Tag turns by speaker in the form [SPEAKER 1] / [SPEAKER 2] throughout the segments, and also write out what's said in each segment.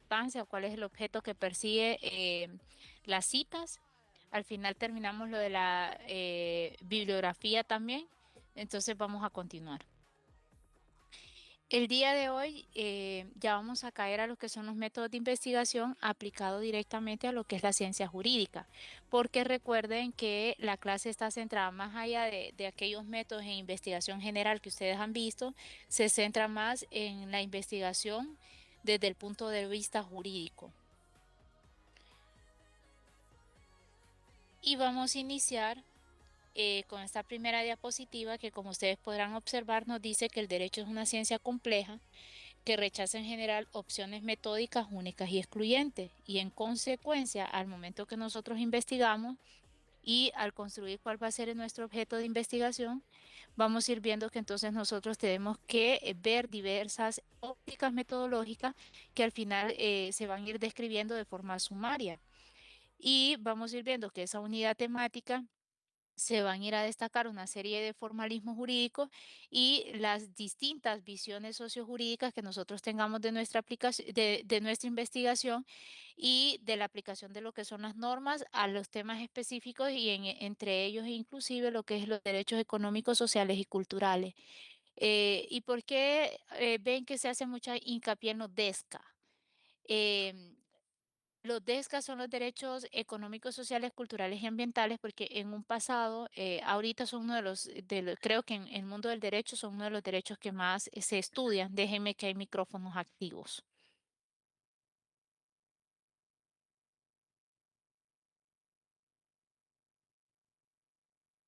[SPEAKER 1] importancia o cuál es el objeto que persigue las citas. Al final terminamos lo de la bibliografía también. Entonces vamos a continuar. El día de hoy ya vamos a caer a lo que son los métodos de investigación aplicados directamente a lo que es la ciencia jurídica, porque recuerden que la clase está centrada más allá de aquellos métodos de investigación general que ustedes han visto, se centra más en la investigación desde el punto de vista jurídico. Y vamos a iniciar con esta primera diapositiva que, como ustedes podrán observar, nos dice que el derecho es una ciencia compleja que rechaza en general opciones metódicas únicas y excluyentes. Y en consecuencia, al momento que nosotros investigamos y al construir cuál va a ser nuestro objeto de investigación, vamos a ir viendo que entonces nosotros tenemos que ver diversas ópticas metodológicas que al final se van a ir describiendo de forma sumaria. Y vamos a ir viendo que esa unidad temática se van a ir a destacar una serie de formalismos jurídicos y las distintas visiones sociojurídicas que nosotros tengamos de nuestra aplicación, de nuestra investigación y de la aplicación de lo que son las normas a los temas específicos y entre ellos inclusive lo que es los derechos económicos, sociales y culturales. ¿Y por qué ven que se hace mucha hincapié en los DESCA? Em, los DESCA son los derechos económicos, sociales, culturales y ambientales, porque en un pasado, ahorita son uno creo que en el mundo del derecho son uno de los derechos que más se estudian. Déjenme que hay micrófonos activos.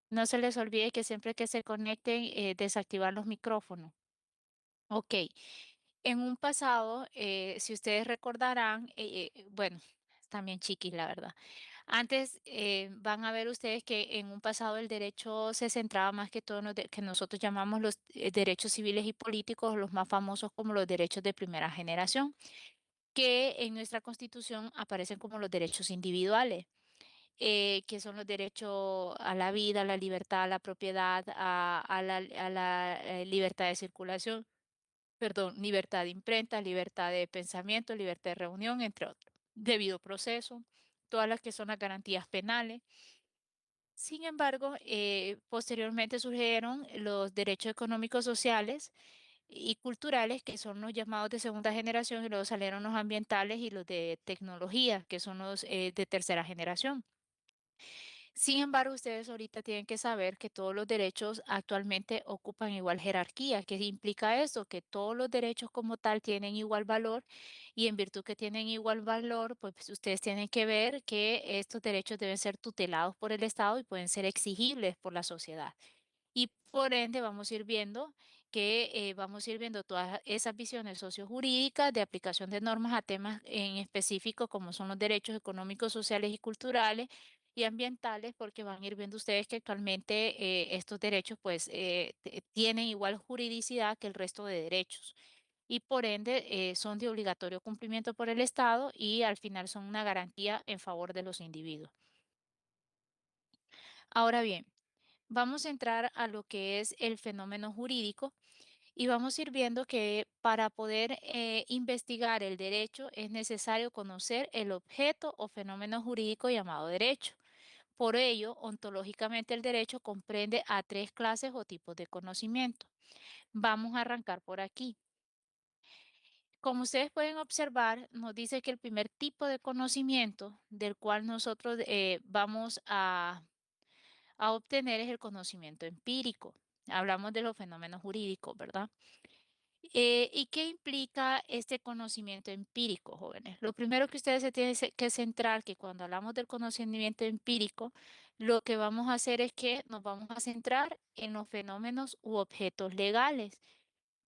[SPEAKER 1] No se les olvide que siempre que se conecten, desactivar los micrófonos. Ok. En un pasado, si ustedes recordarán, bueno, también chiquis, la verdad. Antes van a ver ustedes que en un pasado el derecho se centraba más que todo en que nosotros llamamos los derechos civiles y políticos, los más famosos como los derechos de primera generación, que en nuestra Constitución aparecen como los derechos individuales, que son los derechos a la vida, a la libertad, a la propiedad, a la libertad de circulación, perdón, libertad de imprenta, libertad de pensamiento, libertad de reunión, entre otros. Debido proceso, todas las que son las garantías penales. Sin embargo, posteriormente surgieron los derechos económicos, sociales y culturales, que son los llamados de segunda generación, y luego salieron los ambientales y los de tecnología, que son los de tercera generación. Sin embargo, ustedes ahorita tienen que saber que todos los derechos actualmente ocupan igual jerarquía. ¿Qué implica eso? Que todos los derechos como tal tienen igual valor y en virtud que tienen igual valor, pues ustedes tienen que ver que estos derechos deben ser tutelados por el Estado y pueden ser exigibles por la sociedad. Y por ende vamos a ir viendo vamos a ir viendo todas esas visiones sociojurídicas de aplicación de normas a temas en específico como son los derechos económicos, sociales y culturales y ambientales, porque van a ir viendo ustedes que actualmente estos derechos pues tienen igual juridicidad que el resto de derechos y por ende son de obligatorio cumplimiento por el Estado y al final son una garantía en favor de los individuos. Ahora bien, vamos a entrar a lo que es el fenómeno jurídico y vamos a ir viendo que para poder investigar el derecho es necesario conocer el objeto o fenómeno jurídico llamado derecho. Por ello, ontológicamente el derecho comprende a tres clases o tipos de conocimiento. Vamos a arrancar por aquí. Como ustedes pueden observar, nos dice que el primer tipo de conocimiento del cual nosotros vamos a obtener es el conocimiento empírico. Hablamos de los fenómenos jurídicos, ¿verdad? ¿Y qué implica este conocimiento empírico, jóvenes? Lo primero que ustedes se tienen que centrar, que cuando hablamos del conocimiento empírico, lo que vamos a hacer es que nos vamos a centrar en los fenómenos u objetos legales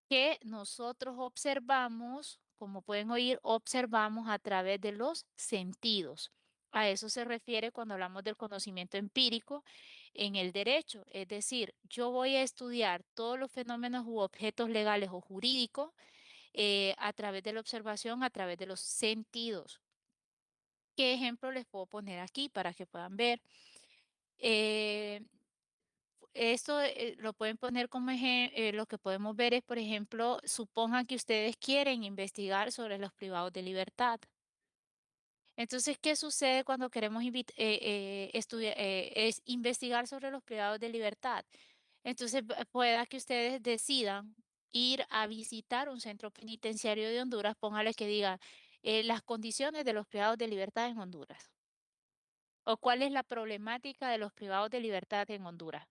[SPEAKER 1] que nosotros observamos, como pueden oír, observamos a través de los sentidos. A eso se refiere cuando hablamos del conocimiento empírico en el derecho. Es decir, yo voy a estudiar todos los fenómenos u objetos legales o jurídicos a través de la observación, a través de los sentidos. ¿Qué ejemplo les puedo poner aquí para que puedan ver? Eh, esto lo pueden poner como ejemplo, lo que podemos ver es, por ejemplo, supongan que ustedes quieren investigar sobre los privados de libertad. Entonces, ¿qué sucede cuando queremos es investigar sobre los privados de libertad? Entonces, pueda que ustedes decidan ir a visitar un centro penitenciario de Honduras, póngale que diga las condiciones de los privados de libertad en Honduras o cuál es la problemática de los privados de libertad en Honduras.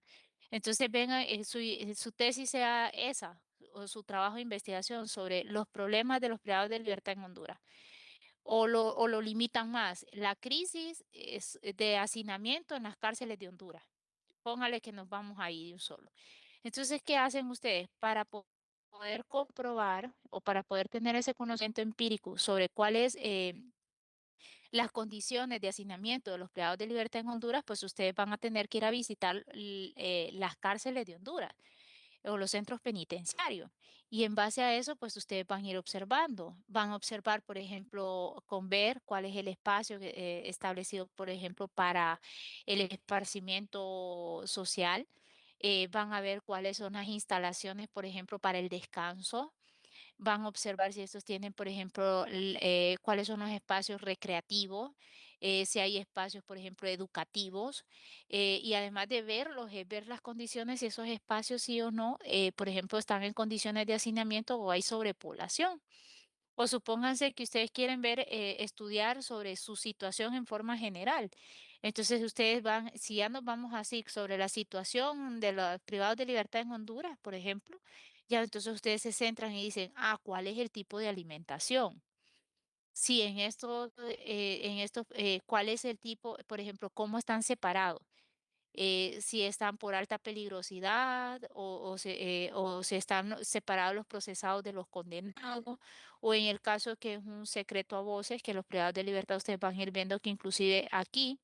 [SPEAKER 1] Entonces, venga, su tesis sea esa o su trabajo de investigación sobre los problemas de los privados de libertad en Honduras o lo limitan más. La crisis es de hacinamiento en las cárceles de Honduras. Póngale que nos vamos ahí de un solo. Entonces, ¿qué hacen ustedes para poder comprobar o para poder tener ese conocimiento empírico sobre cuáles las condiciones de hacinamiento de los privados de libertad en Honduras? Pues ustedes van a tener que ir a visitar las cárceles de Honduras o los centros penitenciarios. Y en base a eso, pues ustedes van a ir observando. Van a observar, por ejemplo, con ver cuál es el espacio establecido, por ejemplo, para el esparcimiento social. Van a ver cuáles son las instalaciones, por ejemplo, para el descanso. Van a observar si estos tienen, por ejemplo, cuáles son los espacios recreativos, si hay espacios, por ejemplo, educativos, y además de verlos, ver las condiciones, si esos espacios sí o no, por ejemplo, están en condiciones de hacinamiento o hay sobrepoblación. O supónganse que ustedes quieren ver, estudiar sobre su situación en forma general. Entonces ustedes van, si ya nos vamos así sobre la situación de los privados de libertad en Honduras, por ejemplo, ya entonces ustedes se centran y dicen, ¿cuál es el tipo de alimentación? Sí, ¿cuál es el tipo, por ejemplo, cómo están separados? Si están por alta peligrosidad o se están separados los procesados de los condenados, o en el caso que es un secreto a voces, que los privados de libertad ustedes van a ir viendo que inclusive aquí,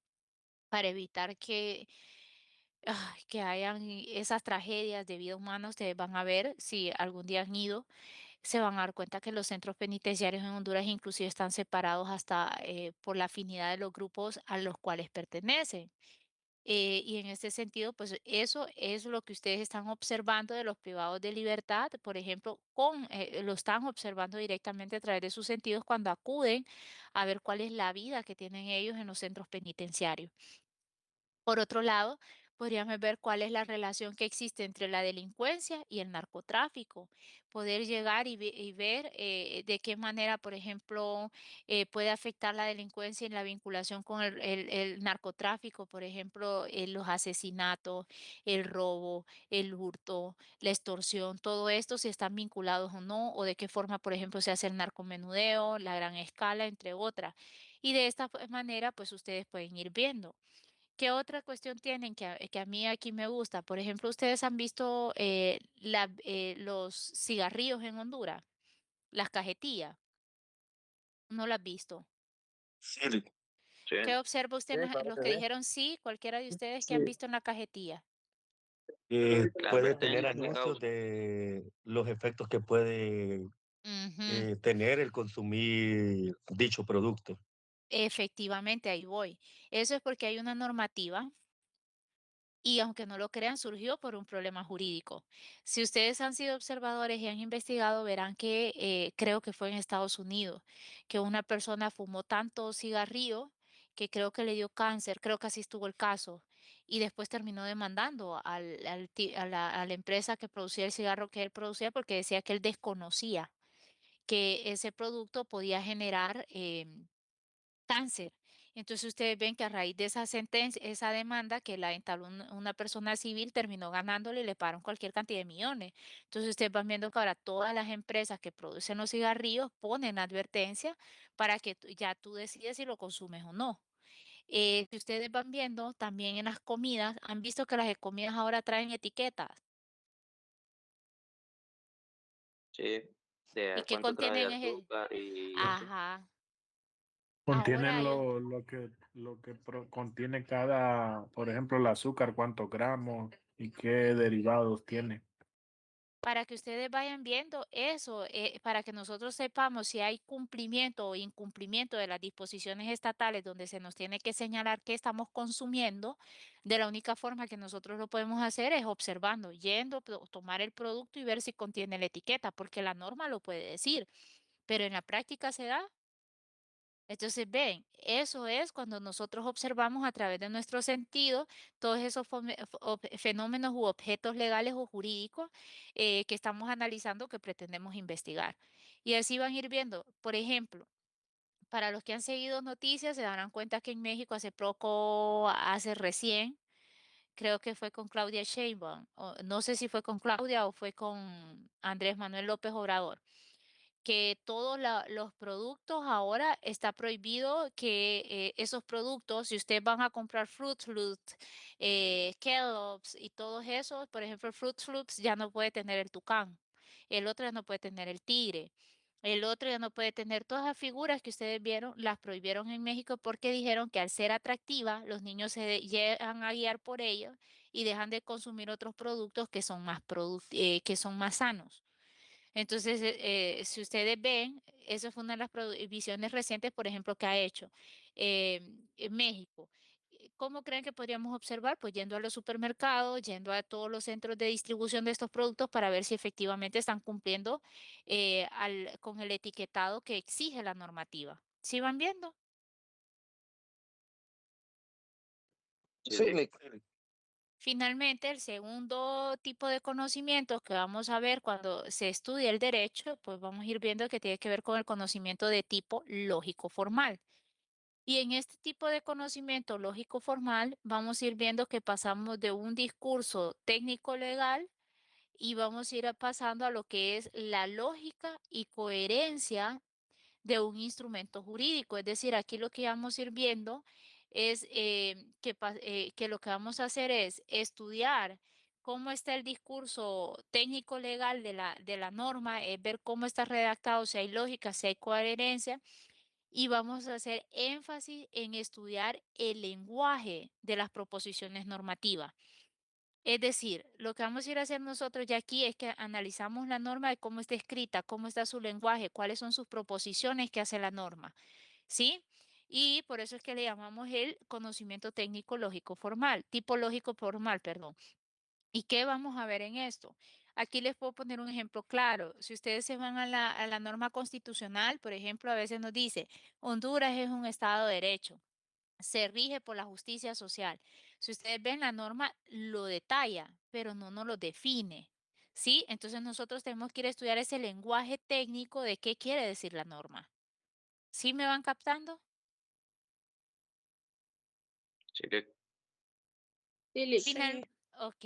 [SPEAKER 1] para evitar que hayan esas tragedias de vida humana, ustedes van a ver, si algún día han ido, se van a dar cuenta que los centros penitenciarios en Honduras inclusive están separados hasta por la afinidad de los grupos a los cuales pertenecen. Y en este sentido, pues eso es lo que ustedes están observando de los privados de libertad, por ejemplo, lo están observando directamente a través de sus sentidos cuando acuden a ver cuál es la vida que tienen ellos en los centros penitenciarios. Por otro lado, podríamos ver cuál es la relación que existe entre la delincuencia y el narcotráfico. Poder llegar y ver de qué manera, por ejemplo, puede afectar la delincuencia en la vinculación con el narcotráfico, por ejemplo, los asesinatos, el robo, el hurto, la extorsión, todo esto, si están vinculados o no, o de qué forma, por ejemplo, se hace el narcomenudeo, la gran escala, entre otras. Y de esta manera, pues ustedes pueden ir viendo. ¿Qué otra cuestión tienen que a mí aquí me gusta? Por ejemplo, ustedes han visto los cigarrillos en Honduras, las cajetillas, no las has visto.
[SPEAKER 2] Sí, sí.
[SPEAKER 1] ¿Qué observa usted
[SPEAKER 2] Sí,
[SPEAKER 1] en
[SPEAKER 2] claro
[SPEAKER 1] los
[SPEAKER 2] que
[SPEAKER 1] que
[SPEAKER 2] sí.
[SPEAKER 1] dijeron sí, cualquiera de ustedes que
[SPEAKER 2] Sí.
[SPEAKER 1] han visto en la cajetilla?
[SPEAKER 2] La puede tener advertencia anuncios de los efectos que puede
[SPEAKER 1] Ujú.
[SPEAKER 2] tener el consumir dicho producto.
[SPEAKER 1] Efectivamente, ahí voy. Eso es porque hay una normativa. Y aunque no lo crean, surgió por un problema jurídico. Si ustedes han sido observadores y han investigado, verán que creo que fue en Estados Unidos, que una persona fumó tanto cigarrillo que creo que le dio cáncer, creo que así estuvo el caso, y después terminó demandando a la empresa que producía el cigarro que él producía porque decía que él desconocía que ese producto podía generar cáncer. Entonces ustedes ven que a raíz de esa sentencia, esa demanda que la entabló una persona civil, terminó ganándole y le pagaron cualquier cantidad de millones. Entonces ustedes van viendo que ahora todas las empresas que producen los cigarrillos ponen advertencia para que ya tú decides si lo consumes o no. Si ustedes van viendo también en las comidas, han visto que las comidas ahora traen etiquetas.
[SPEAKER 2] Sí,
[SPEAKER 1] ¿Y
[SPEAKER 2] de
[SPEAKER 1] qué
[SPEAKER 2] cuánto trae de
[SPEAKER 1] contienen?
[SPEAKER 2] azúcar y eso.
[SPEAKER 1] Ajá. Ahora
[SPEAKER 3] Contienen lo que contiene cada, por ejemplo, el azúcar, cuántos gramos y qué derivados tiene.
[SPEAKER 1] para que ustedes vayan viendo eso, para que nosotros sepamos si hay cumplimiento o incumplimiento de las disposiciones estatales donde se nos tiene que señalar qué estamos consumiendo. De la única forma que nosotros lo podemos hacer es observando, yendo, tomar el producto y ver si contiene la etiqueta, porque la norma lo puede decir, pero en la práctica se da. Entonces, ven, eso es cuando nosotros observamos a través de nuestro sentido todos esos fenómenos u objetos legales o jurídicos que estamos analizando, que pretendemos investigar. Y así van a ir viendo, por ejemplo, para los que han seguido noticias, se darán cuenta que en México hace poco, hace recién, creo que fue con Claudia Sheinbaum, o no sé si fue con Claudia o fue con Andrés Manuel López Obrador, que todos los productos ahora está prohibido que esos productos, si ustedes van a comprar Fruit Loops, Kellogg's y todos esos, por ejemplo, Fruit Loops ya no puede tener el tucán, el otro ya no puede tener el tigre. El otro ya no puede tener todas las figuras que ustedes vieron, las prohibieron en México porque dijeron que al ser atractiva, los niños se llegan a guiar por ellos y dejan de consumir otros productos que son más, que son más sanos. Entonces, si ustedes ven, eso fue una de las prohibiciones recientes, por ejemplo, que ha hecho en México. ¿Cómo creen que podríamos observar? Pues yendo a los supermercados, yendo a todos los centros de distribución de estos productos para ver si efectivamente están cumpliendo con el etiquetado que exige la normativa. ¿Sí van viendo?
[SPEAKER 2] Sí,
[SPEAKER 1] Finalmente, el segundo tipo de conocimientos que vamos a ver cuando se estudia el derecho, pues vamos a ir viendo que tiene que ver con el conocimiento de tipo lógico formal. Y en este tipo de conocimiento lógico formal, vamos a ir viendo que pasamos de un discurso técnico legal y vamos a ir pasando a lo que es la lógica y coherencia de un instrumento jurídico. Es decir, aquí lo que vamos a ir viendo es que lo que vamos a hacer es estudiar cómo está el discurso técnico legal de la norma, ver cómo está redactado, si hay lógica, si hay coherencia, y vamos a hacer énfasis en estudiar el lenguaje de las proposiciones normativas. Es decir, lo que vamos a ir a hacer nosotros ya aquí es que analizamos la norma de cómo está escrita, cómo está su lenguaje, cuáles son sus proposiciones que hace la norma, ¿sí? Y por eso es que le llamamos el conocimiento técnico lógico formal, tipo lógico formal, perdón. ¿Y qué vamos a ver en esto? Aquí les puedo poner un ejemplo claro. Si ustedes se van a la norma constitucional, por ejemplo, a veces nos dice, Honduras es un estado de derecho, se rige por la justicia social. Si ustedes ven, la norma lo detalla, pero no nos lo define. ¿Sí? Entonces nosotros tenemos que ir a estudiar ese lenguaje técnico de qué quiere decir la norma. ¿Sí me van captando? Final,
[SPEAKER 4] Sí,
[SPEAKER 1] ok.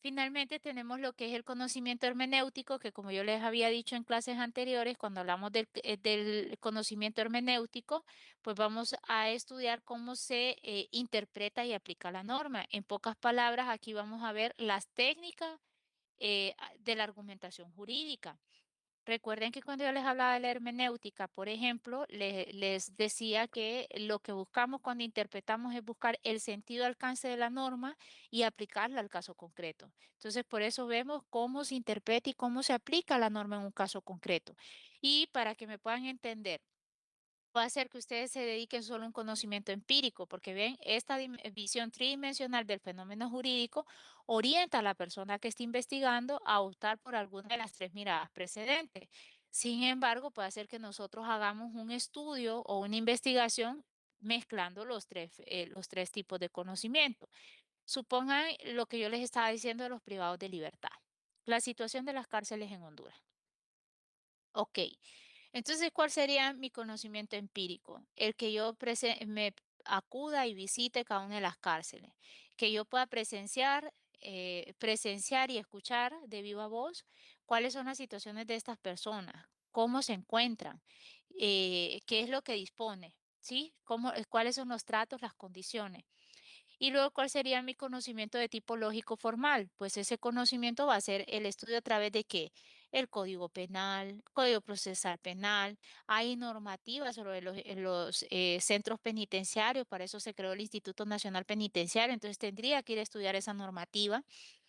[SPEAKER 1] Finalmente tenemos lo que es el conocimiento hermenéutico, que como yo les había dicho en clases anteriores, cuando hablamos del conocimiento hermenéutico, pues vamos a estudiar cómo se interpreta y aplica la norma. En pocas palabras, aquí vamos a ver las técnicas de la argumentación jurídica. Recuerden que cuando yo les hablaba de la hermenéutica, por ejemplo, les decía que lo que buscamos cuando interpretamos es buscar el sentido alcance de la norma y aplicarla al caso concreto. Entonces, por eso vemos cómo se interpreta y cómo se aplica la norma en un caso concreto. Y para que me puedan entender, va a ser que ustedes se dediquen solo a un conocimiento empírico, porque ven, esta visión tridimensional del fenómeno jurídico orienta a la persona que está investigando a optar por alguna de las tres miradas precedentes. Sin embargo, puede ser que nosotros hagamos un estudio o una investigación mezclando los tres tipos de conocimiento. Supongan lo que yo les estaba diciendo de los privados de libertad, la situación de las cárceles en Honduras. Ok, entonces, ¿cuál sería mi conocimiento empírico? El que yo me acuda y visite cada una de las cárceles, que yo pueda presenciar y escuchar de viva voz cuáles son las situaciones de estas personas, cómo se encuentran, qué es lo que dispone, ¿sí? Cuáles son los tratos, las condiciones. Y luego, ¿cuál sería mi conocimiento de tipo lógico formal? Pues ese conocimiento va a ser el estudio a través de qué? El Código Penal, Código Procesal Penal. Hay normativas sobre los centros penitenciarios, para eso se creó el Instituto Nacional Penitenciario, entonces tendría que ir a estudiar esa normativa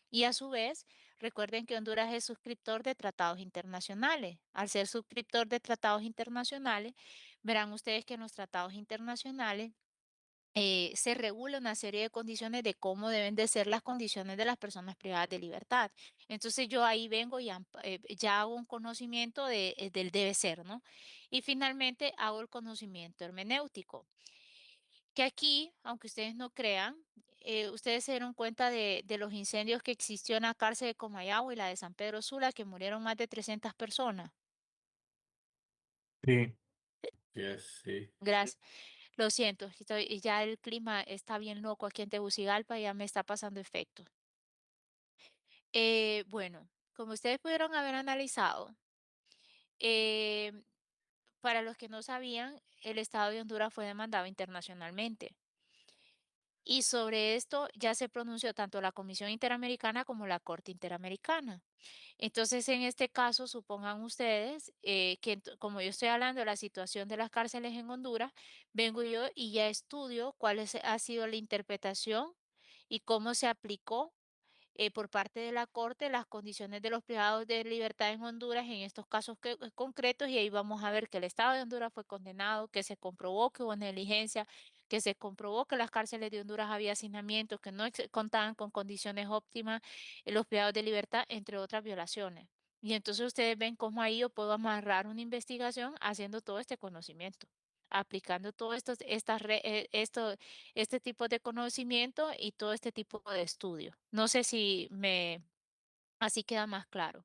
[SPEAKER 1] y a su vez Recuerden que Honduras es suscriptor de tratados internacionales. Al ser suscriptor de tratados internacionales, verán ustedes que en los tratados internacionales se regula una serie de condiciones de cómo deben de ser las condiciones de las personas privadas de libertad. Entonces yo ahí vengo y ya hago un conocimiento del debe ser, ¿no? Y finalmente hago el conocimiento hermenéutico, que aquí, aunque ustedes no crean, ustedes se dieron cuenta de los incendios que existió en la cárcel de Comayagua y la de San Pedro Sula, que murieron más de 300 personas.
[SPEAKER 3] Sí, yes, sí.
[SPEAKER 1] Gracias. Lo siento, ya el clima está bien loco aquí en Tegucigalpa, ya me está pasando efecto. Bueno, como ustedes pudieron haber analizado, eh, para los que no sabían, el Estado de Honduras fue demandado internacionalmente. Y sobre esto ya se pronunció tanto la Comisión Interamericana como la Corte Interamericana. Entonces, en este caso, supongan ustedes como yo estoy hablando de la situación de las cárceles en Honduras, vengo yo y ya estudio ha sido la interpretación y cómo se aplicó por parte de la Corte las condiciones de los privados de libertad en Honduras en estos casos concretos, y ahí vamos a ver que el Estado de Honduras fue condenado, que se comprobó que hubo negligencia, que se comprobó que las cárceles de Honduras había hacinamiento, que no contaban con condiciones óptimas los privados de libertad, entre otras violaciones. Y entonces ustedes ven cómo ahí yo puedo amarrar una investigación haciendo todo este conocimiento, aplicando todo este tipo de conocimiento y todo este tipo de estudio. No sé si así queda más claro.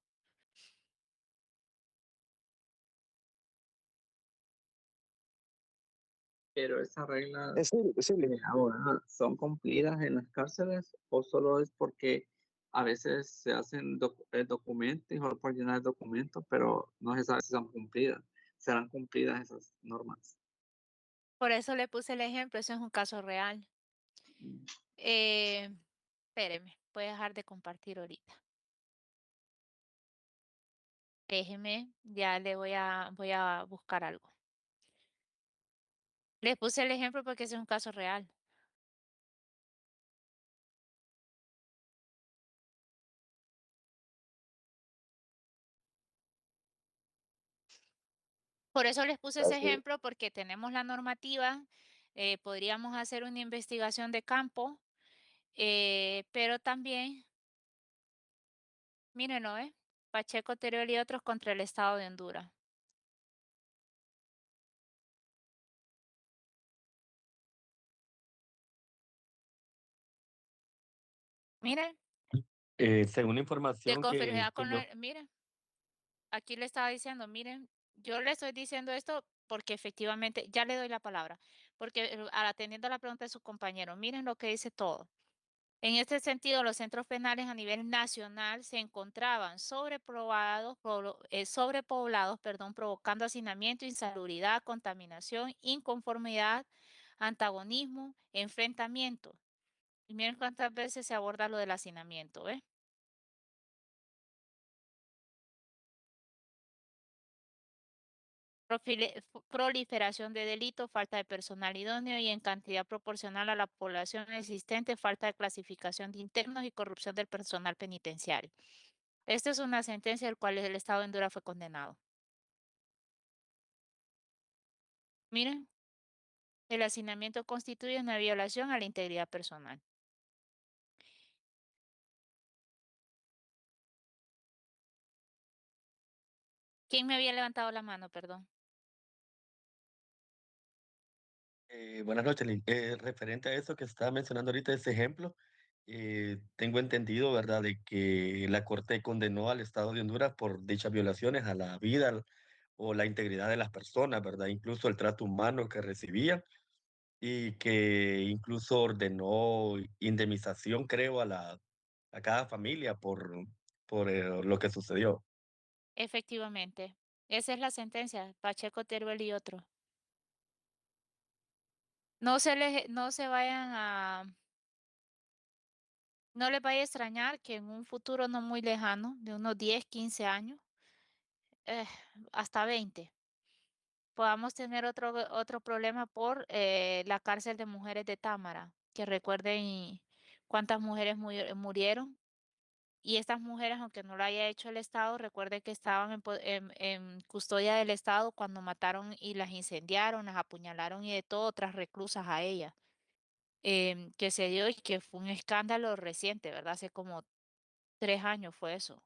[SPEAKER 4] Pero esas reglas
[SPEAKER 2] Sí,
[SPEAKER 4] ahora son cumplidas en las cárceles o solo es porque a veces se hacen documentos o por llenar documentos, pero no se sabe si son cumplidas. ¿Serán cumplidas esas normas?
[SPEAKER 1] Por eso le puse el ejemplo, eso es un caso real.
[SPEAKER 4] Mm.
[SPEAKER 1] Eh, Espéreme, voy a dejar de compartir ahorita. Déjeme, ya voy a buscar algo. Les puse el ejemplo porque ese es un caso real. Por eso les puse ese
[SPEAKER 2] así.
[SPEAKER 1] ejemplo, porque tenemos la normativa, podríamos hacer una investigación de campo, pero también, mírenlo, Pacheco, Teruel y otros contra el Estado de Honduras. Miren,
[SPEAKER 2] Según la
[SPEAKER 1] de
[SPEAKER 2] información
[SPEAKER 1] conformidad
[SPEAKER 2] que
[SPEAKER 1] con
[SPEAKER 2] yo,
[SPEAKER 1] miren, aquí le estaba diciendo, miren, yo le estoy diciendo esto porque efectivamente, ya le doy la palabra, porque atendiendo a la pregunta de su compañero, miren lo que dice todo. En este sentido, los centros penales a nivel nacional se encontraban sobrepoblados, perdón, provocando hacinamiento, insalubridad, contaminación, inconformidad, antagonismo, enfrentamiento. Y miren cuántas veces se aborda lo del hacinamiento, ¿ves? Proliferación de delitos, falta de personal idóneo y en cantidad proporcional a la población existente, falta de clasificación de internos y corrupción del personal penitenciario. Esta es una sentencia del cual el Estado de Honduras fue condenado. Miren, el hacinamiento constituye una violación a la integridad personal. ¿Quién me había levantado la mano, perdón?
[SPEAKER 2] buenas noches, Lin. Referente a eso que estaba mencionando ahorita, ese ejemplo, tengo entendido, ¿verdad?, de que la Corte condenó al Estado de Honduras por dichas violaciones a la vida o la integridad de las personas, ¿verdad? Incluso el trato humano que recibían y que incluso ordenó indemnización, creo, a cada familia por lo que sucedió.
[SPEAKER 1] Efectivamente, esa es la sentencia, Pacheco, Teruel y otro. No se vayan no les vaya a extrañar que en un futuro no muy lejano, de unos 10, 15 años, eh, hasta 20, podamos tener otro problema por la cárcel de mujeres de Támara, que recuerden cuántas mujeres murieron Y estas mujeres, aunque no lo haya hecho el Estado, recuerde que estaban en custodia del Estado cuando mataron y las incendiaron, las apuñalaron y de todo, otras reclusas a ellas, que se dio y que fue un escándalo reciente, ¿verdad? Hace como 3 años fue eso.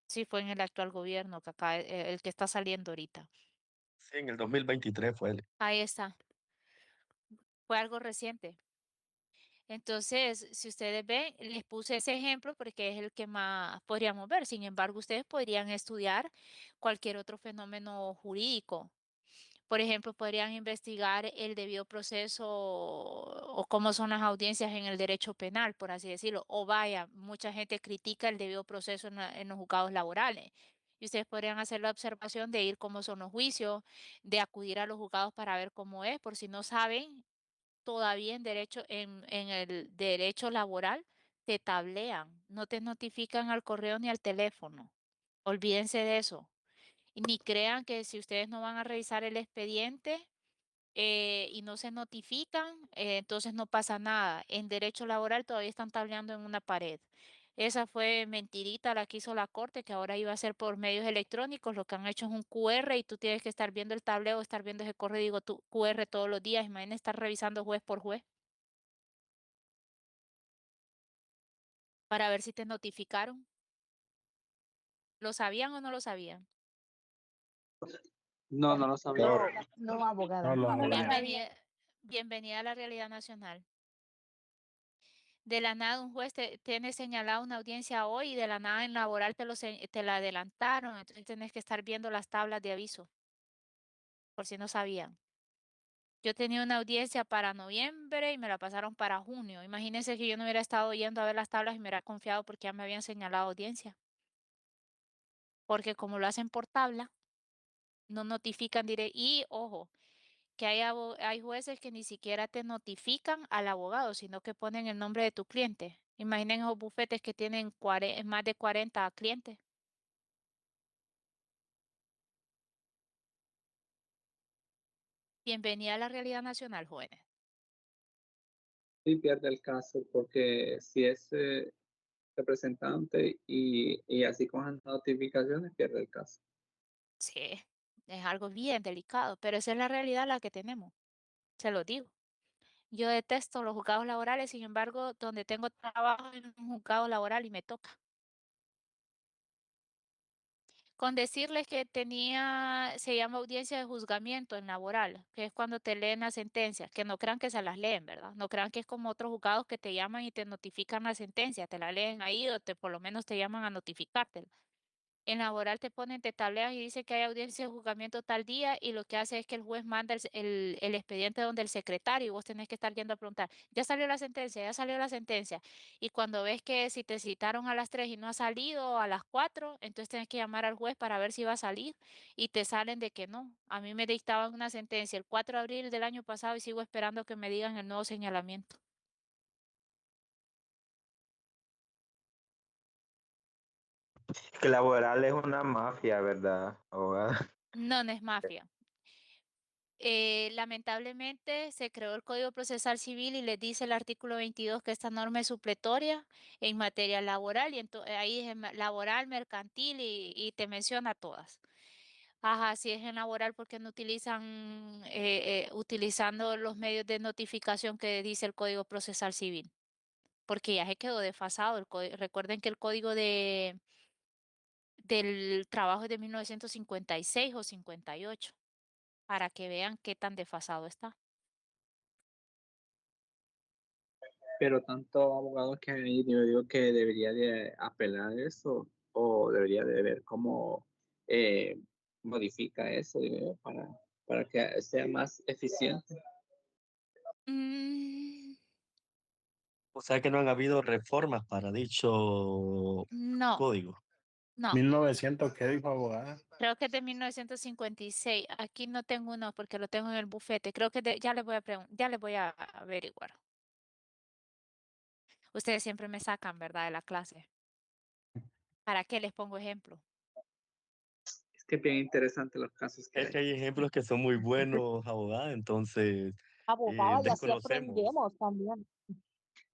[SPEAKER 1] Sí, fue en el actual gobierno que acá, el que está saliendo ahorita.
[SPEAKER 2] Sí, en el 2023 fue él.
[SPEAKER 1] Ahí está, fue algo reciente. Entonces, si ustedes ven, les puse ese ejemplo porque es el que más podríamos ver. Sin embargo, ustedes podrían estudiar cualquier otro fenómeno jurídico. Por ejemplo, podrían investigar el debido proceso o cómo son las audiencias en el derecho penal, por así decirlo. O vaya, mucha gente critica el debido proceso en los juzgados laborales. Y ustedes podrían hacer la observación de ir cómo son los juicios, de acudir a los juzgados para ver cómo es, por si no saben, todavía en derecho, en el derecho laboral, te tablean, no te notifican al correo ni al teléfono. Olvídense de eso. Y ni crean que si ustedes no van a revisar el expediente y no se notifican, entonces no pasa nada. En derecho laboral todavía están tableando en una pared. Esa fue mentirita la que hizo la corte, que ahora iba a ser por medios electrónicos. Lo que han hecho es un QR y tú tienes que estar viendo el tableo, estar viendo ese código QR todos los días. Imagínate estar revisando juez por juez para ver si te notificaron. ¿Lo sabían o no lo sabían?
[SPEAKER 4] No, no lo sabía.
[SPEAKER 3] No,
[SPEAKER 5] No, abogada,
[SPEAKER 3] no,
[SPEAKER 5] no,
[SPEAKER 3] no,
[SPEAKER 5] no lo
[SPEAKER 3] abogada.
[SPEAKER 5] sabía.
[SPEAKER 1] Bienvenida a la realidad nacional. De la nada un juez te tiene señalado una audiencia hoy y de la nada en laboral te la adelantaron, entonces tienes que estar viendo las tablas de aviso, por si no sabían. Yo tenía una audiencia para noviembre y me la pasaron para junio. Imagínense que yo no hubiera estado yendo a ver las tablas y me hubiera confiado porque ya me habían señalado audiencia. Porque como lo hacen por tabla, no notifican directo. Y ojo, que hay jueces que ni siquiera te notifican al abogado, sino que ponen el nombre de tu cliente. Imaginen esos bufetes que tienen más de 40 clientes. Bienvenida a la realidad nacional, jóvenes.
[SPEAKER 4] Sí pierde el caso porque si es representante y así con las notificaciones pierde el caso.
[SPEAKER 1] Sí, es algo bien delicado, pero esa es la realidad la que tenemos, se lo digo. Yo detesto los juzgados laborales, sin embargo, donde tengo trabajo en un juzgado laboral y me toca. Con decirles que se llama audiencia de juzgamiento en laboral, que es cuando te leen las sentencias, que no crean que se las leen, ¿verdad? No crean que es como otros juzgados que te llaman y te notifican la sentencia, te la leen ahí o por lo menos te llaman a notificártela. En laboral te ponen, te tablean y dice que hay audiencia de juzgamiento tal día y lo que hace es que el juez manda el expediente donde el secretario y vos tenés que estar yendo a preguntar, ya salió la sentencia, ya salió la sentencia. Y cuando ves que si te citaron a las 3 y no ha salido a las 4, entonces tienes que llamar al juez para ver si va a salir y te salen de que no. A mí me dictaban una sentencia el 4 de abril del año pasado y sigo esperando que me digan el nuevo señalamiento.
[SPEAKER 6] Que laboral es una mafia, ¿verdad, abogada?
[SPEAKER 1] No, no es mafia. Lamentablemente se creó el Código Procesal Civil y les dice el artículo 22 que esta norma es supletoria en materia laboral y ahí es laboral, mercantil y te menciona todas. Ajá, si es en laboral, porque no utilizan, utilizando los medios de notificación que dice el Código Procesal Civil? Porque ya se quedó desfasado el código. Recuerden que el Código del Trabajo es de 1956 o 58, para que vean qué tan desfasado está.
[SPEAKER 4] Pero tanto abogado que hay, yo digo que debería de apelar eso o debería de ver cómo eh, modifica eso, digo yo, para que sea más eficiente.
[SPEAKER 1] Mm,
[SPEAKER 2] O sea que no han habido reformas para dicho
[SPEAKER 1] no,
[SPEAKER 2] código.
[SPEAKER 1] no.
[SPEAKER 3] 1900, ¿qué dijo abogada?
[SPEAKER 1] Creo que es de 1956. Aquí no tengo uno porque lo tengo en el bufete. Creo que ya les voy a ya les voy a averiguar. Ustedes siempre me sacan, ¿verdad? De la clase. ¿Para qué les pongo ejemplo?
[SPEAKER 4] Es que es bien interesante los casos que
[SPEAKER 2] Es
[SPEAKER 4] hay.
[SPEAKER 2] que hay ejemplos que son muy buenos, abogada, entonces
[SPEAKER 5] Abogada, y así
[SPEAKER 2] desconocemos.
[SPEAKER 5] aprendemos también.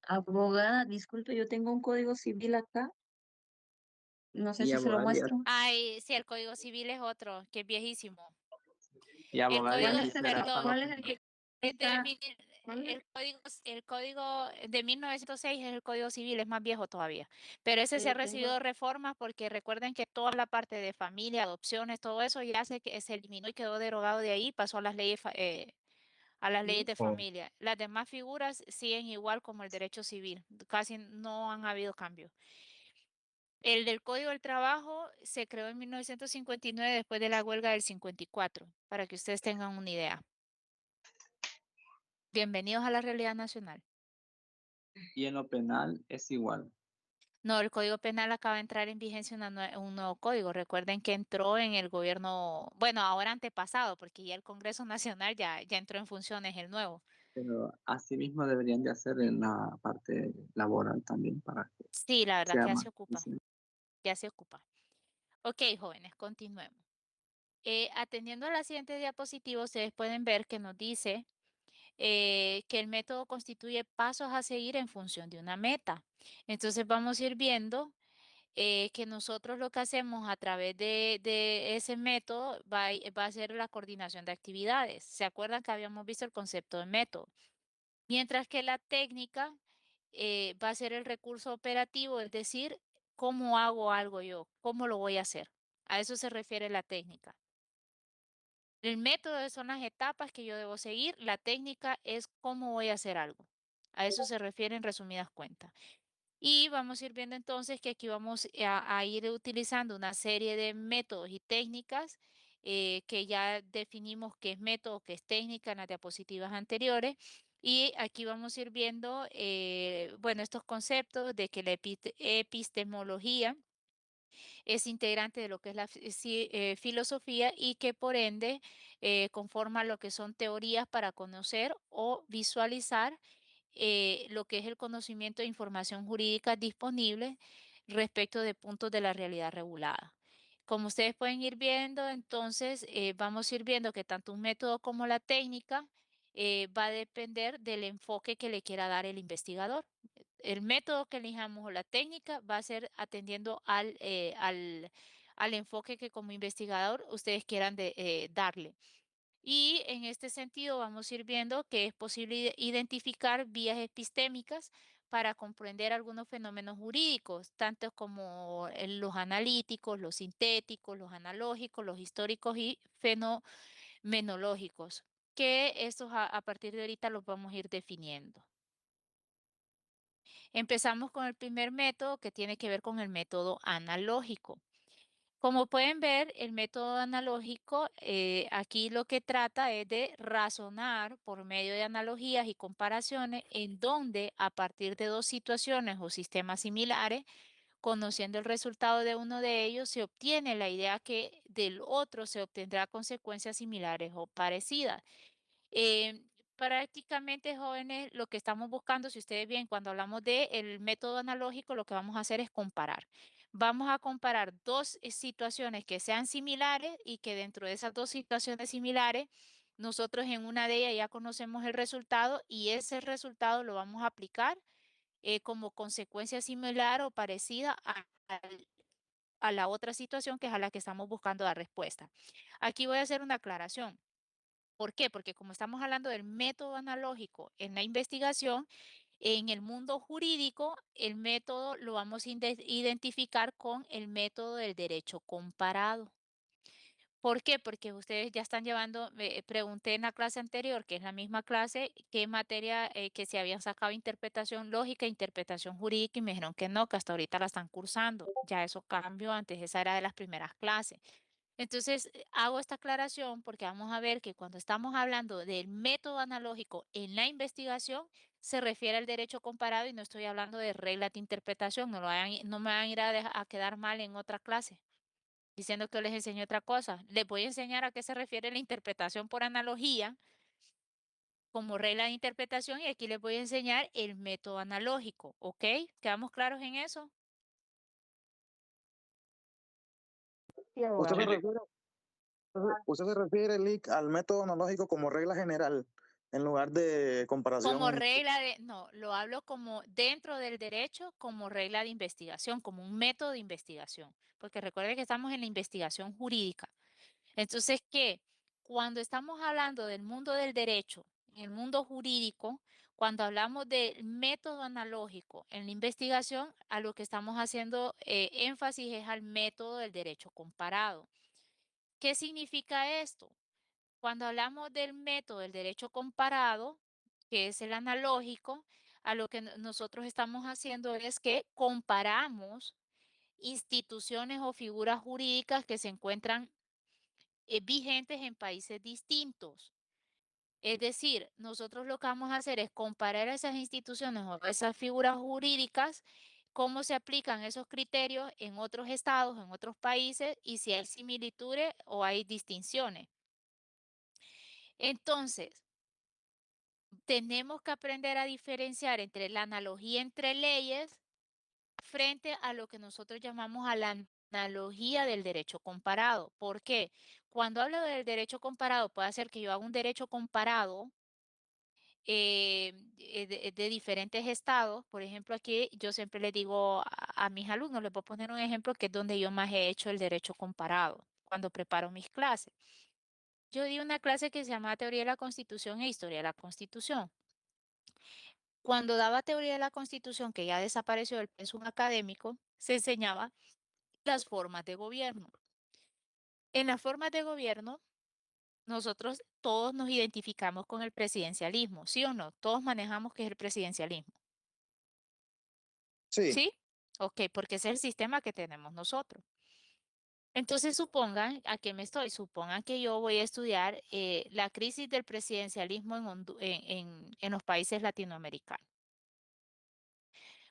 [SPEAKER 7] Abogada, disculpe, yo tengo un código civil acá
[SPEAKER 5] No sé
[SPEAKER 4] Y
[SPEAKER 5] si se lo
[SPEAKER 4] abogada,
[SPEAKER 5] muestro.
[SPEAKER 1] Ay, sí, el Código Civil es otro, que es viejísimo.
[SPEAKER 4] y
[SPEAKER 1] El
[SPEAKER 4] abogada,
[SPEAKER 1] código,
[SPEAKER 5] ¿Cuál es el,
[SPEAKER 4] será
[SPEAKER 1] perdón,
[SPEAKER 5] cuál es el que
[SPEAKER 1] es de
[SPEAKER 5] está?
[SPEAKER 1] mil-
[SPEAKER 5] ¿Cuál es?
[SPEAKER 1] el código de 1906 es el Código Civil, es más viejo todavía. Pero ese se ha
[SPEAKER 5] Pero
[SPEAKER 1] recibido
[SPEAKER 5] tengo,
[SPEAKER 1] reformas porque recuerden que toda la parte de familia, adopciones, todo eso ya se eliminó y quedó derogado de ahí, pasó a las leyes, a las leyes
[SPEAKER 5] ¿sí?
[SPEAKER 1] de
[SPEAKER 3] Oh,
[SPEAKER 1] familia. Las demás figuras siguen igual como el derecho civil, casi no han habido cambios. El del Código del Trabajo se creó en 1959 después de la huelga del 54, para que ustedes tengan una idea. Bienvenidos a la realidad nacional.
[SPEAKER 4] y en lo penal es igual.
[SPEAKER 1] No, el Código Penal acaba de entrar en vigencia un nuevo código. Recuerden que entró en el gobierno, bueno, ahora antepasado, porque ya el Congreso Nacional ya entró en funciones el nuevo.
[SPEAKER 4] Pero así mismo deberían de hacer en la parte laboral también para que
[SPEAKER 1] Sí, la verdad que
[SPEAKER 4] sea
[SPEAKER 1] ya
[SPEAKER 4] más
[SPEAKER 1] se ocupa,
[SPEAKER 4] eficiente.
[SPEAKER 1] ya se ocupa. Ok, jóvenes, continuemos. Atendiendo a la siguiente diapositiva, ustedes pueden ver que nos dice que el método constituye pasos a seguir en función de una meta. Entonces vamos a ir viendo que nosotros lo que hacemos a través de ese método va a ser la coordinación de actividades. ¿Se acuerdan que habíamos visto el concepto de método? Mientras que la técnica va a ser el recurso operativo, es decir, cómo hago algo yo, cómo lo voy a hacer. A eso se refiere la técnica. El método son las etapas que yo debo seguir, la técnica es cómo voy a hacer algo. A eso se refiere en resumidas cuentas. Y vamos a ir viendo entonces que aquí vamos a ir utilizando una serie de métodos y técnicas que ya definimos qué es método, qué es técnica en las diapositivas anteriores. Y aquí vamos a ir viendo, bueno, estos conceptos de que la epistemología es integrante de lo que es la filosofía y que por ende conforma lo que son teorías para conocer o visualizar lo que es el conocimiento de información jurídica disponible respecto de puntos de la realidad regulada. Como ustedes pueden ir viendo, entonces vamos a ir viendo que tanto un método como la técnica va a depender del enfoque que le quiera dar el investigador. El método que elijamos o la técnica va a ser atendiendo al enfoque que como investigador ustedes quieran darle. Y en este sentido vamos a ir viendo que es posible identificar vías epistémicas para comprender algunos fenómenos jurídicos, tanto como los analíticos, los sintéticos, los analógicos, los históricos y fenomenológicos, que estos a partir de ahorita los vamos a ir definiendo. Empezamos con el primer método que tiene que ver con el método analógico. Como pueden ver, el método analógico aquí lo que trata es de razonar por medio de analogías y comparaciones en donde a partir de dos situaciones o sistemas similares, conociendo el resultado de uno de ellos, se obtiene la idea que del otro se obtendrá consecuencias similares o parecidas. Eh, Prácticamente, jóvenes, lo que estamos buscando, si ustedes ven, cuando hablamos del método analógico, lo que vamos a hacer es comparar. Vamos a comparar dos situaciones que sean similares y que dentro de esas dos situaciones similares, nosotros en una de ellas ya conocemos el resultado y ese resultado lo vamos a aplicar como consecuencia similar o parecida a la otra situación que es a la que estamos buscando dar respuesta. Aquí voy a hacer una aclaración. ¿Por qué? Porque como estamos hablando del método analógico en la investigación, en el mundo jurídico, el método lo vamos a identificar con el método del derecho comparado. ¿Por qué? Porque ustedes ya están llevando, pregunté en la clase anterior, que es la misma clase, qué materia que se habían sacado interpretación lógica, interpretación jurídica, y me dijeron que no, que hasta ahorita la están cursando. Ya eso cambió, antes esa era de las primeras clases. Entonces, hago esta aclaración porque vamos a ver que cuando estamos hablando del método analógico en la investigación, se refiere al derecho comparado y no estoy hablando de reglas de interpretación. No me van a ir a quedar mal en otra clase diciendo que les enseño otra cosa. Les voy a enseñar a qué se refiere la interpretación por analogía como regla de interpretación y aquí les voy a enseñar el método analógico. ¿Ok? ¿Quedamos claros en eso?
[SPEAKER 5] Sí,
[SPEAKER 7] Usted
[SPEAKER 5] abogada.
[SPEAKER 7] se refiere, usted se refiere, Lick, al método analógico como regla general, en lugar de comparación.
[SPEAKER 1] Como regla de, no, lo hablo como dentro del derecho, como regla de investigación, como un método de investigación, porque recuerde que estamos en la investigación jurídica. Entonces, que cuando estamos hablando del mundo del derecho, en el mundo jurídico, cuando hablamos del método analógico en la investigación, a lo que estamos haciendo énfasis es al método del derecho comparado. ¿Qué significa esto? Cuando hablamos del método del derecho comparado, que es el analógico, a lo que nosotros estamos haciendo es que comparamos instituciones o figuras jurídicas que se encuentran vigentes en países distintos. Es decir, nosotros lo que vamos a hacer es comparar esas instituciones o esas figuras jurídicas, cómo se aplican esos criterios en otros estados, en otros países y si hay similitudes o hay distinciones. Entonces, tenemos que aprender a diferenciar entre la analogía entre leyes frente a lo que nosotros llamamos a la analogía del derecho comparado. ¿Por qué? Cuando hablo del derecho comparado, puede ser que yo haga un derecho comparado de diferentes estados. Por ejemplo, aquí yo siempre le digo a mis alumnos, les voy a poner un ejemplo que es donde yo más he hecho el derecho comparado, cuando preparo mis clases. Yo di una clase que se llama Teoría de la Constitución e Historia de la Constitución. Cuando daba teoría de la Constitución, que ya desapareció del pensum académico, se enseñaba las formas de gobierno. En las formas de gobierno, nosotros todos nos identificamos con el presidencialismo, ¿sí o no? Todos manejamos qué es el presidencialismo,
[SPEAKER 7] Sí,
[SPEAKER 1] ¿sí? Ok, porque ese es el sistema que tenemos nosotros. Entonces, supongan, ¿a qué me estoy? Supongan que yo voy a estudiar la crisis del presidencialismo en los países latinoamericanos.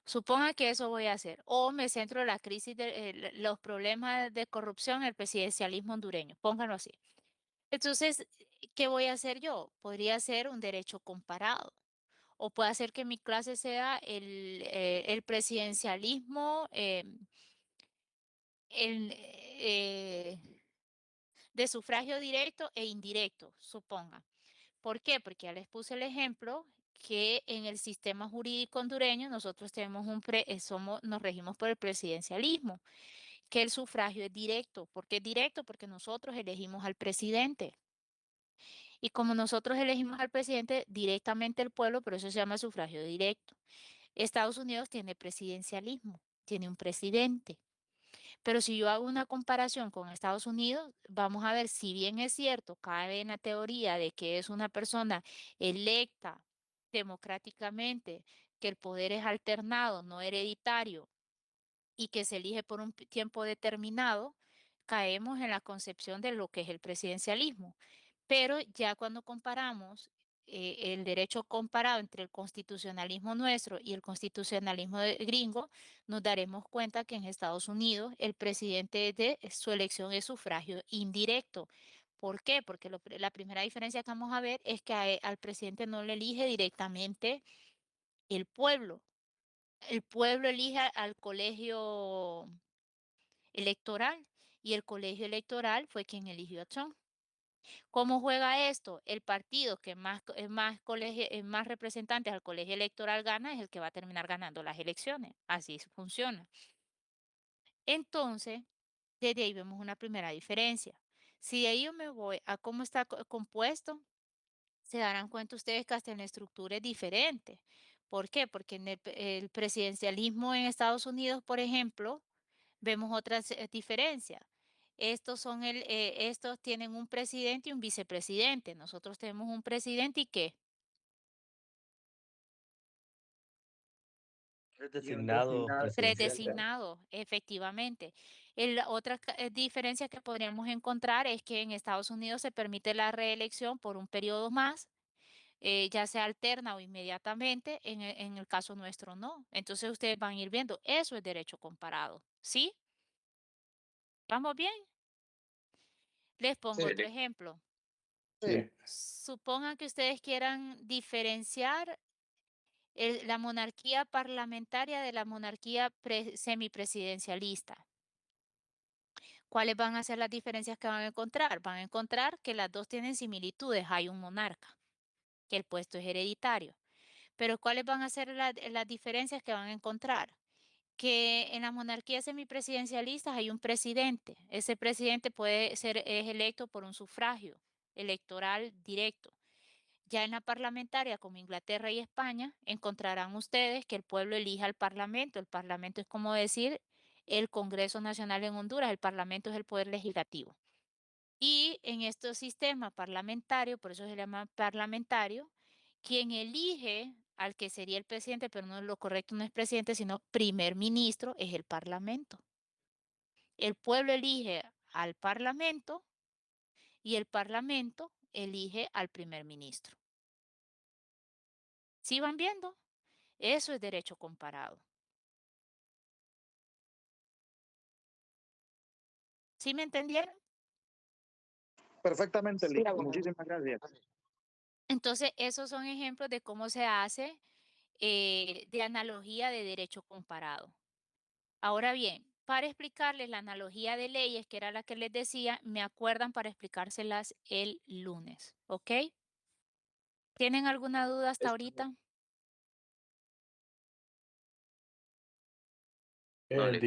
[SPEAKER 1] Suponga que eso voy a hacer. O me centro en la crisis de los problemas de corrupción en el presidencialismo hondureño. Pónganlo así. Entonces, ¿qué voy a hacer yo? Podría ser un derecho comparado. O puede hacer que mi clase sea el presidencialismo el, de sufragio directo e indirecto, suponga. ¿Por qué? Porque ya les puse el ejemplo que en el sistema jurídico hondureño nosotros tenemos nos regimos por el presidencialismo, que el sufragio es directo. ¿Por qué es directo? Porque nosotros elegimos al presidente. Y como nosotros elegimos al presidente directamente el pueblo, por eso se llama sufragio directo. Estados Unidos tiene presidencialismo, tiene un presidente. Pero si yo hago una comparación con Estados Unidos, vamos a ver si bien es cierto, cabe en la teoría de que es una persona electa democráticamente, que el poder es alternado, no hereditario, y que se elige por un tiempo determinado, caemos en la concepción de lo que es el presidencialismo. Pero ya cuando comparamos el derecho comparado entre el constitucionalismo nuestro y el constitucionalismo gringo, nos daremos cuenta que en Estados Unidos el presidente de su elección es sufragio indirecto. ¿Por qué? Porque la primera diferencia que vamos a ver es que al presidente no le elige directamente el pueblo. El pueblo elige al colegio electoral y el colegio electoral fue quien eligió a Trump. ¿Cómo juega esto? El partido que más representantes al colegio electoral gana es el que va a terminar ganando las elecciones. Así funciona. Entonces, desde ahí vemos una primera diferencia. Si de ahí yo me voy a cómo está compuesto, se darán cuenta ustedes que hasta en la estructura es diferente. ¿Por qué? Porque en el presidencialismo en Estados Unidos, por ejemplo, vemos otras diferencias. Estos tienen un presidente y un vicepresidente. Nosotros tenemos un presidente y ¿qué?
[SPEAKER 2] Es
[SPEAKER 6] Y un
[SPEAKER 2] designado
[SPEAKER 6] designado
[SPEAKER 2] presidencial.
[SPEAKER 6] presidencial.
[SPEAKER 1] Predesignado, efectivamente. Otra diferencia que podríamos encontrar es que en Estados Unidos se permite la reelección por un periodo más, ya sea alterna o inmediatamente. En el caso nuestro no. Entonces ustedes van a ir viendo, eso es derecho comparado. ¿Sí? ¿Vamos bien? Les pongo
[SPEAKER 6] Sí,
[SPEAKER 1] otro ejemplo.
[SPEAKER 3] Sí.
[SPEAKER 1] Supongan que ustedes quieran diferenciar la monarquía parlamentaria de la monarquía semipresidencialista. ¿Cuáles van a ser las diferencias que van a encontrar? Van a encontrar que las dos tienen similitudes. Hay un monarca. que el puesto es hereditario. Pero ¿cuáles van a ser las diferencias que van a encontrar? Que en las monarquías semipresidencialistas hay un presidente. Ese presidente es electo por un sufragio electoral directo. Ya en la parlamentaria, como Inglaterra y España, encontrarán ustedes que el pueblo elige al parlamento. El parlamento es como decir el Congreso Nacional en Honduras. El parlamento es el poder legislativo. Y en este sistema parlamentario, por eso se llama parlamentario, quien elige al que sería el presidente, pero no lo correcto no es presidente, sino primer ministro, es el parlamento. El pueblo elige al parlamento y el parlamento elige al primer ministro. ¿Sí van viendo? Eso es derecho comparado. ¿Sí me entendieron?
[SPEAKER 7] Perfectamente, Liz. Muchísimas gracias.
[SPEAKER 1] Entonces, esos son ejemplos de cómo se hace de analogía de derecho comparado. Ahora bien, para explicarles la analogía de leyes, que era la que les decía, me acuerdan para explicárselas el lunes, ¿ok? ¿Tienen alguna duda hasta ahorita?
[SPEAKER 4] No, Liz.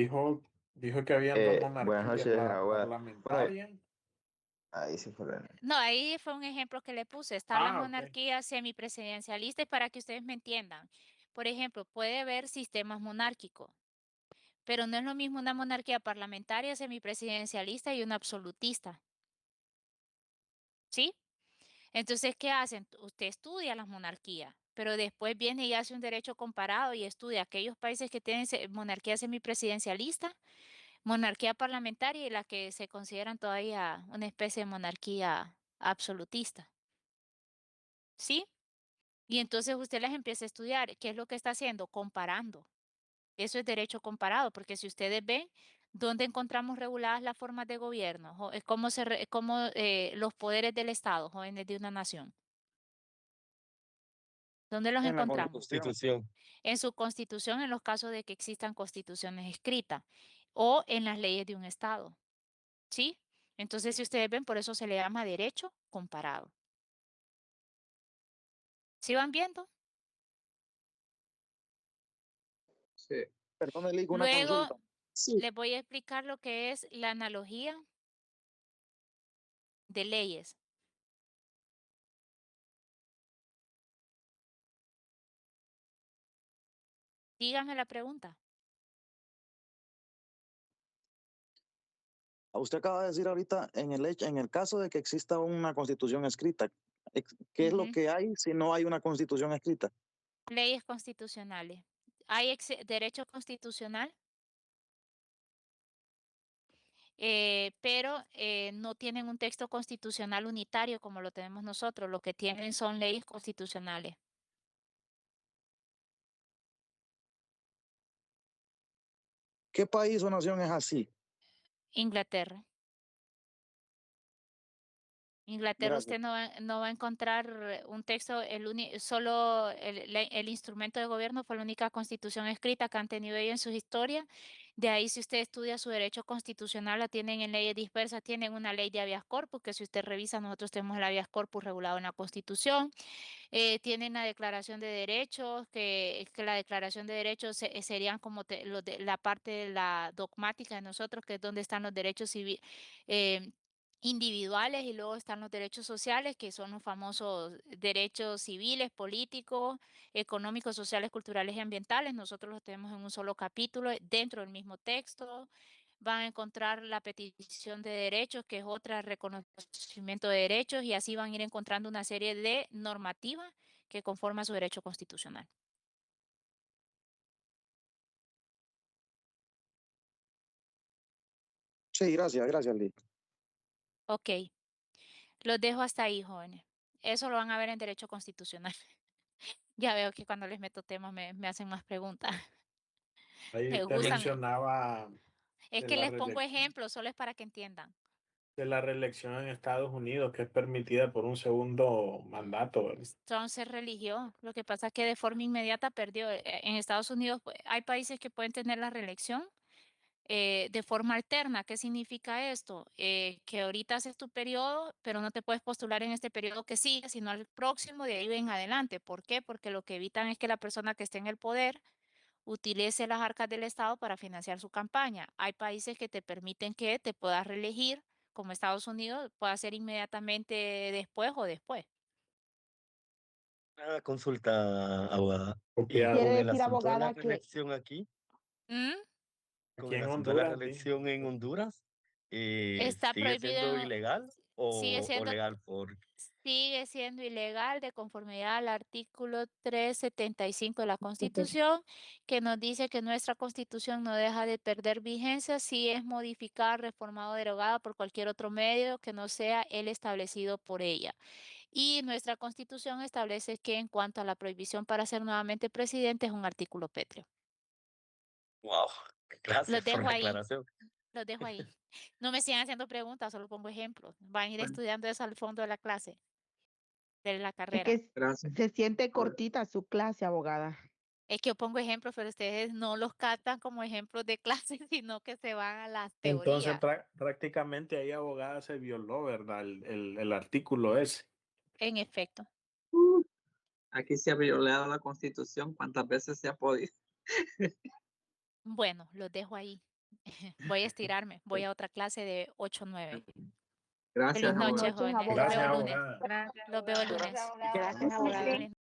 [SPEAKER 3] Dijo que habían dos
[SPEAKER 6] Buenas
[SPEAKER 3] monarquías,
[SPEAKER 6] noches,
[SPEAKER 3] la
[SPEAKER 6] abogado. Bueno,
[SPEAKER 3] parlamentaria.
[SPEAKER 6] ahí sí fue
[SPEAKER 1] No, ahí fue un ejemplo que le puse. Está la
[SPEAKER 3] Ok.
[SPEAKER 1] monarquía semipresidencialista y para que ustedes me entiendan. Por ejemplo, puede haber sistemas monárquicos, pero no es lo mismo una monarquía parlamentaria semipresidencialista y una absolutista, ¿sí? Entonces, ¿qué hacen? Usted estudia las monarquías, pero después viene y hace un derecho comparado y estudia aquellos países que tienen monarquía semipresidencialista, monarquía parlamentaria y las que se consideran todavía una especie de monarquía absolutista, ¿sí? Y entonces usted las empieza a estudiar. ¿Qué es lo que está haciendo? Comparando. Eso es derecho comparado, porque si ustedes ven dónde encontramos reguladas las formas de gobierno, cómo los poderes del Estado, jóvenes de una nación, ¿dónde los
[SPEAKER 7] En la
[SPEAKER 1] encontramos?
[SPEAKER 7] Constitución.
[SPEAKER 2] Constitución.
[SPEAKER 1] En su constitución, en los casos de que existan constituciones escritas o en las leyes de un Estado, ¿sí? Entonces, si ustedes ven, por eso se le llama derecho comparado. ¿Sí van viendo?
[SPEAKER 4] Sí.
[SPEAKER 7] Perdón, Liz, una
[SPEAKER 1] Luego
[SPEAKER 7] consulta. Sí.
[SPEAKER 1] les voy a explicar lo que es la analogía de leyes. Dígame la pregunta.
[SPEAKER 7] Usted acaba de decir ahorita, en el caso de que exista una constitución escrita, ¿qué es lo
[SPEAKER 1] Ujú.
[SPEAKER 7] que hay si no hay una constitución escrita?
[SPEAKER 1] Leyes constitucionales. Hay derecho constitucional, pero no tienen un texto constitucional unitario como lo tenemos nosotros. Lo que tienen son leyes constitucionales.
[SPEAKER 7] ¿Qué país o nación es así?
[SPEAKER 1] Inglaterra. Inglaterra
[SPEAKER 7] Gracias.
[SPEAKER 1] usted no va a encontrar un texto, solo el instrumento de gobierno fue la única constitución escrita que han tenido ellos en su historia. De ahí, si usted estudia su derecho constitucional, la tienen en leyes dispersas, tienen una ley de habeas corpus, que si usted revisa, nosotros tenemos el habeas corpus regulado en la Constitución. Tienen la Declaración de Derechos, que la Declaración de Derechos serían como la parte de la dogmática de nosotros, que es donde están los derechos civiles individuales y luego están los derechos sociales, que son los famosos derechos civiles, políticos, económicos, sociales, culturales y ambientales. Nosotros los tenemos en un solo capítulo dentro del mismo texto. Van a encontrar la petición de derechos, que es otra reconocimiento de derechos, y así van a ir encontrando una serie de normativas que conforman su derecho constitucional.
[SPEAKER 7] Sí, gracias, Liz.
[SPEAKER 1] Ok, los dejo hasta ahí, jóvenes. Eso lo van a ver en derecho constitucional. Ya veo que cuando les meto temas me hacen más preguntas.
[SPEAKER 3] Ahí
[SPEAKER 1] Me
[SPEAKER 3] usted
[SPEAKER 1] gustan.
[SPEAKER 3] mencionaba
[SPEAKER 1] Es
[SPEAKER 3] de
[SPEAKER 1] que
[SPEAKER 3] la
[SPEAKER 1] les pongo
[SPEAKER 3] reelección,
[SPEAKER 1] ejemplos, solo es para que entiendan.
[SPEAKER 3] de la reelección en Estados Unidos, que es permitida por un segundo mandato, ¿verdad?
[SPEAKER 1] Trump se religió. Lo que pasa es que de forma inmediata perdió. En Estados Unidos hay países que pueden tener la reelección de forma alterna. ¿Qué significa esto? Que ahorita haces tu periodo, pero no te puedes postular en este periodo que sigue, sino al próximo de ahí en adelante. ¿Por qué? Porque lo que evitan es que la persona que esté en el poder utilice las arcas del Estado para financiar su campaña. Hay países que te permiten que te puedas reelegir, como Estados Unidos, puede ser inmediatamente después o después.
[SPEAKER 2] Una consulta, abogada. Y
[SPEAKER 3] Copiado.
[SPEAKER 2] con
[SPEAKER 5] Quiere
[SPEAKER 2] el
[SPEAKER 5] decir,
[SPEAKER 2] asunto de la
[SPEAKER 5] abogada, que
[SPEAKER 2] reelección aquí,
[SPEAKER 1] ¿Mm?
[SPEAKER 2] con
[SPEAKER 3] Aquí
[SPEAKER 2] el
[SPEAKER 3] en
[SPEAKER 2] asunto de la
[SPEAKER 3] Honduras, dice.
[SPEAKER 2] reelección en Honduras,
[SPEAKER 1] Está
[SPEAKER 2] ¿sigue siendo
[SPEAKER 1] prohibido,
[SPEAKER 2] ilegal
[SPEAKER 1] sigue
[SPEAKER 2] o
[SPEAKER 1] siendo
[SPEAKER 2] legal? Por...
[SPEAKER 1] sigue siendo ilegal de conformidad al artículo 375 de la Constitución, que nos dice que nuestra Constitución no deja de perder vigencia si es modificada, reformada o derogada por cualquier otro medio que no sea el establecido por ella. Y nuestra Constitución establece que en cuanto a la prohibición para ser nuevamente presidente es un artículo pétreo.
[SPEAKER 2] Wow,
[SPEAKER 1] Los
[SPEAKER 2] gracias por
[SPEAKER 1] dejo
[SPEAKER 2] la
[SPEAKER 1] ahí,
[SPEAKER 2] aclaración.
[SPEAKER 1] los dejo ahí. No me sigan haciendo preguntas, solo pongo ejemplos. Van a ir
[SPEAKER 4] Bueno,
[SPEAKER 1] estudiando eso al fondo de la clase, de la
[SPEAKER 5] es
[SPEAKER 1] carrera.
[SPEAKER 5] que
[SPEAKER 4] gracias.
[SPEAKER 5] se siente cortita su clase, abogada.
[SPEAKER 1] Es que yo pongo ejemplos, pero ustedes no los captan como ejemplos de clase, sino que se van a las
[SPEAKER 3] Entonces
[SPEAKER 1] teorías.
[SPEAKER 3] prácticamente ahí, abogada, se violó, ¿verdad? El artículo ese.
[SPEAKER 1] En efecto.
[SPEAKER 4] Aquí se ha violado la Constitución cuantas veces se ha podido.
[SPEAKER 1] Bueno, los dejo ahí. Voy a estirarme. Voy a otra clase de 8 o 9.
[SPEAKER 4] Gracias,
[SPEAKER 1] Feliz
[SPEAKER 5] Buenas
[SPEAKER 1] noche,
[SPEAKER 4] abogado.
[SPEAKER 5] noches,
[SPEAKER 1] jóvenes. Los
[SPEAKER 3] Gracias,
[SPEAKER 1] veo el
[SPEAKER 5] abogada.
[SPEAKER 1] lunes.
[SPEAKER 3] abogada.
[SPEAKER 1] Los veo el lunes.
[SPEAKER 5] Gracias, abogada.
[SPEAKER 1] Feliz